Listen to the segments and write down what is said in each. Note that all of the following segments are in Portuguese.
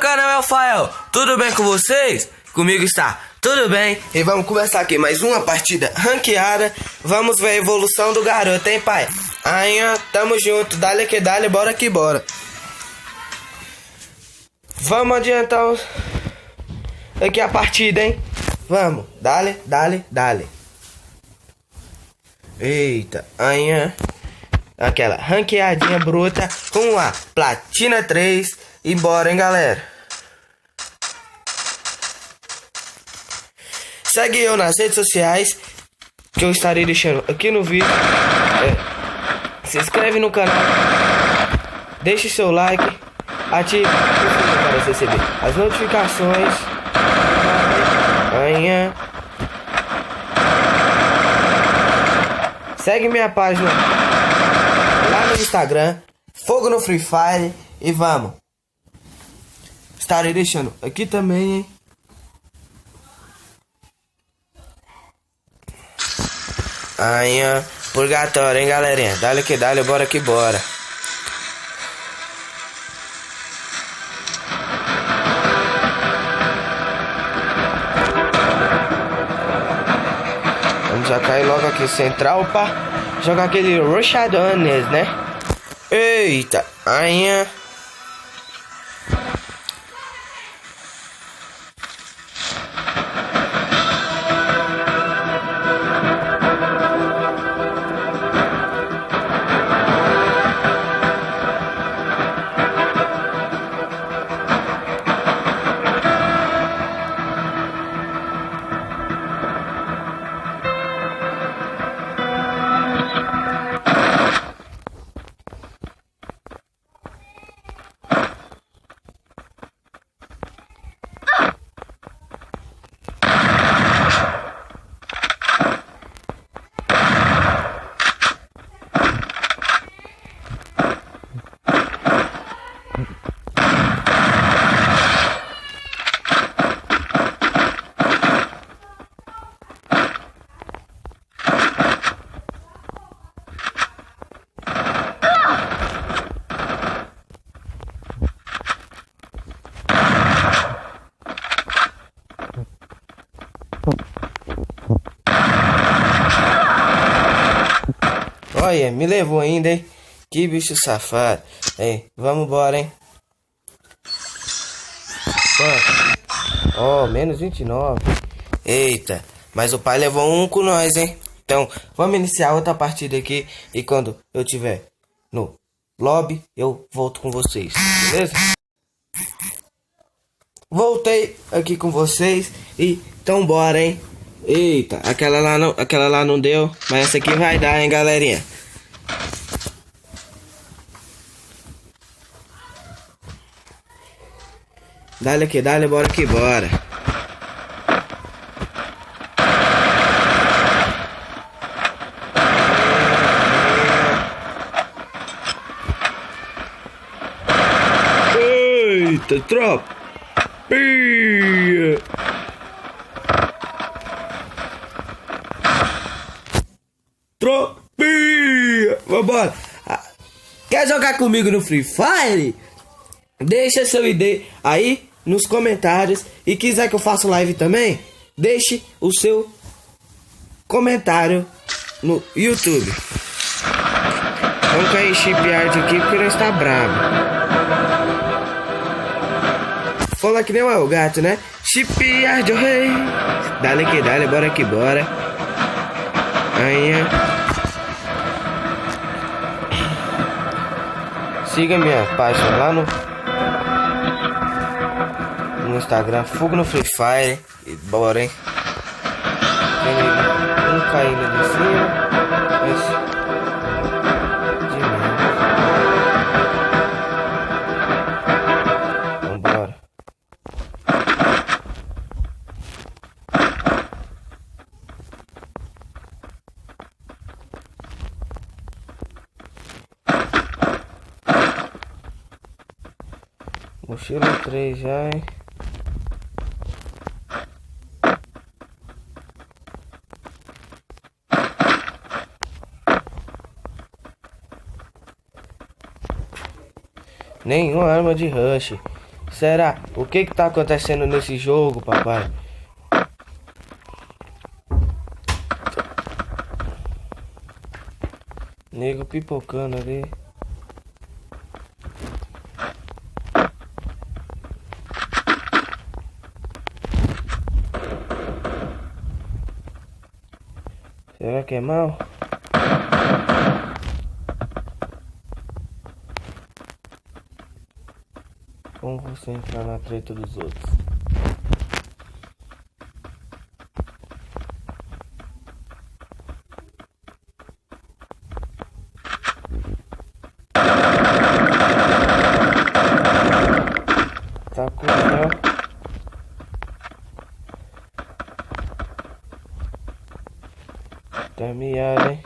canal é o Fael, tudo bem com vocês? Comigo está tudo bem. E vamos começar aqui mais uma partida ranqueada. Vamos ver a evolução do garoto, hein, pai? Aí, tamo junto, dale que dale, bora que bora. Vamos adiantar aqui a partida, hein? Vamos, dale, dale, dale. Eita, aí, aquela ranqueadinha bruta com a Platina 3. E bora, hein, galera. Segue eu nas redes sociais, que eu estarei deixando aqui no vídeo. Se inscreve no canal, deixe seu like, ative o sininho para receber as notificações. Amanhã. Segue minha página lá no Instagram, Fogo no Free Fire. E vamos. Estarei deixando aqui também, hein. Aí, purgatório, hein, galerinha. Dale que dale, bora que bora. Vamos já cair logo aqui central pra jogar aquele rushadão neles, né? Eita, aí. Olha, me levou ainda, hein? Que bicho safado. Ei, vamos embora, hein? Quanto? Ó, menos 29. Eita, mas o pai levou um com nós, hein? Então, vamos iniciar outra partida aqui. E quando eu tiver no lobby, eu volto com vocês, beleza? Voltei aqui com vocês. E então bora, hein? Eita, aquela lá não deu. Mas essa aqui vai dar, hein, galerinha? Dale que dale, bora que bora. Eita, tropa. Tropinha! Vambora! Quer jogar comigo no Free Fire? Deixa seu ID aí nos comentários. E quiser que eu faça live também, deixe o seu comentário no YouTube. Vamos cair chipyard aqui porque nós está bravo. Fala que nem o gato, né? Chipyard, oh, rei. Dale que dale, bora que bora. Aí, siga minha página lá no Instagram, Fogo no Free Fire. E bora, hein? Um caindo de cima, mas de menos. Vambora. Mochila 3 já, hein? Nenhuma arma de rush. Será? O que tá acontecendo nesse jogo, papai? Nego pipocando ali. Será que é mal? Como você entrar na treta dos outros? Tá com o tá miado, hein?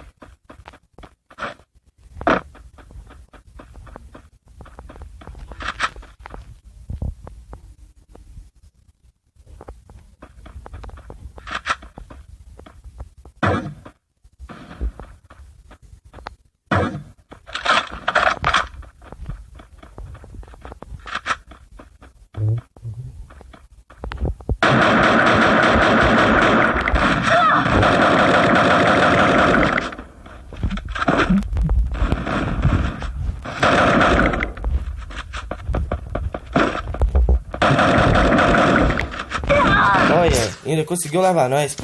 Olha, ainda conseguiu levar nós.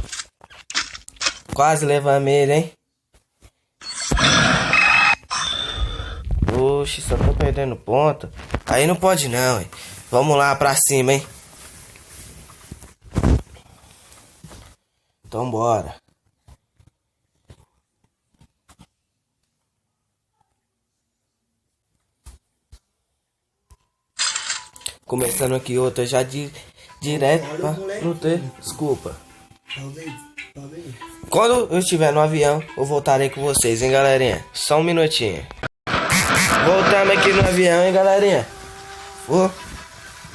Quase levamos ele, hein? Oxe, só tô perdendo ponto. Aí não pode não, hein? Vamos lá pra cima, hein? Então bora. Começando aqui outra já direto pra não ter desculpa. Quando eu estiver no avião, eu voltarei com vocês, hein, galerinha? Só um minutinho. Voltamos aqui no avião, hein, galerinha?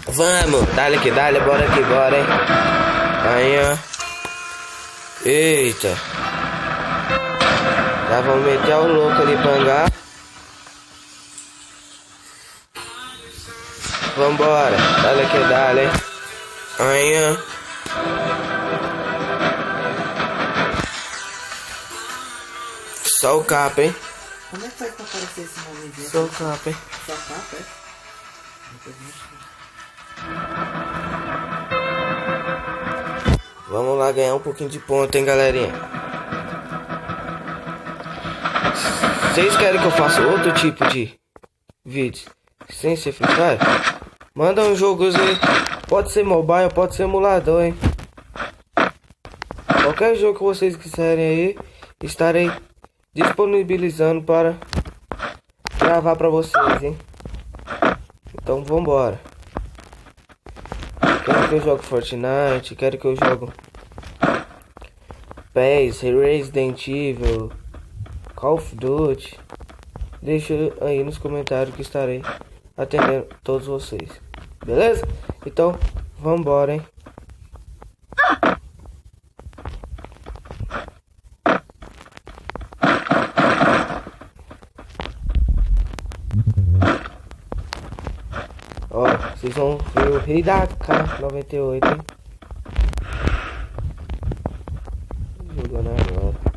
Vamos, dale que dale, bora que bora, hein? Aí, ó. Eita. Já vamos meter o louco ali pra hangar. Vambora, dale que dale, hein? Aí, ó. Só o capa, hein? Como é que faz pra aparecer esse nome aqui? Só o capa, hein? Só capa, é? Vamos lá ganhar um pouquinho de ponto, hein, galerinha? Vocês querem que eu faça outro tipo de vídeo sem ser Free Fire? Manda um jogozinho. Pode ser mobile, pode ser emulador, hein? Qualquer jogo que vocês quiserem aí, estarei disponibilizando para gravar pra vocês, hein? Então vambora. Quero que eu jogue Fortnite, quero que eu jogue PES, Resident Evil, Call of Duty. Deixa aí nos comentários que estarei atendendo todos vocês. Beleza? Então vambora, hein? Ó, vocês vão ver o rei da K98, hein? Jogando agora.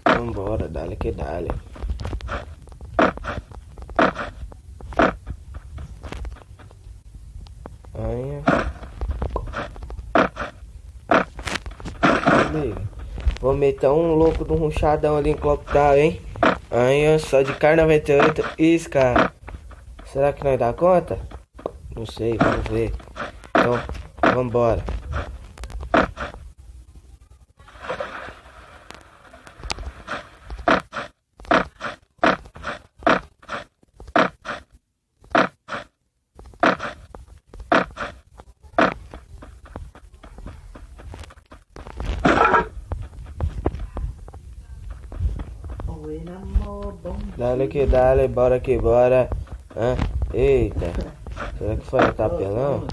Vambora, dale que dale. Aí, vou meter um louco de um ruchadão ali em Cloptal, hein? Aí, só de carne 98. Isso, cara. Será que nós dá conta? Não sei, vamos ver. Então, vambora. mó Dale que dale, bora que bora. Hã? Eita. Será que foi tá apelão?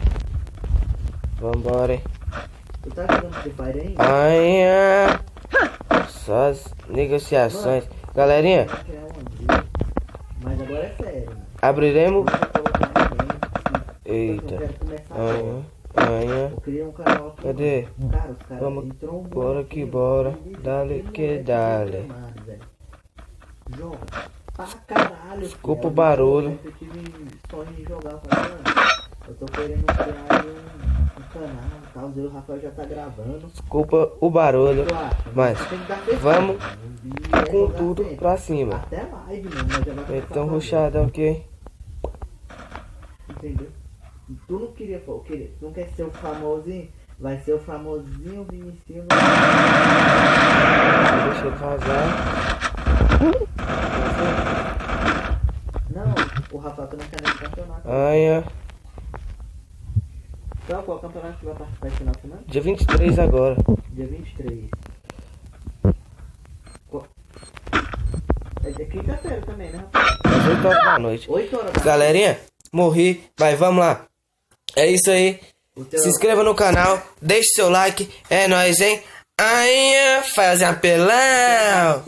Vambora, hein? Tu tá jogando Free Fire ainda? Ai, só as negociações. Galerinha, Vai criar uma briga. Mas agora é sério, mano. abriremos. Não vai colocar ninguém. Eita. Eu quero começar agora. Amanhã. Eu criei um canal aqui. Cadê? Cara, os caras Vamos, entrou um bora que bora. Dale que dale. Joga pra caralho. Desculpa filho. o barulho. Eu tive sonho de jogar, falando, eu tô querendo criar um canal e tal. Eu e o Rafael já tá gravando. Desculpa o barulho. Tu acha? Mas Você tem que dar atenção, vamos mano. E é com jogar tudo sempre. pra cima. Até live, mano. Nós já vai começar Então a fazer. ruxadão aqui. Entendeu? Tu não queria, tu não quer ser o famosinho? Vai ser o famosinho Vinicius. Deixa ele vazar. Não, o Rafael também tá nesse campeonato. Amanhã. Então, qual campeonato que vai participar esse final de semana? Dia 23 agora. Dia 23. Qual- É quinta-feira também, né, Rafael? Às 8 horas da noite. 8 horas da Galerinha, morri. Vai, vamos lá. É isso aí. O teu- Se inscreva no canal. Deixe seu like. É nóis, hein? Amanhã, faz apelão.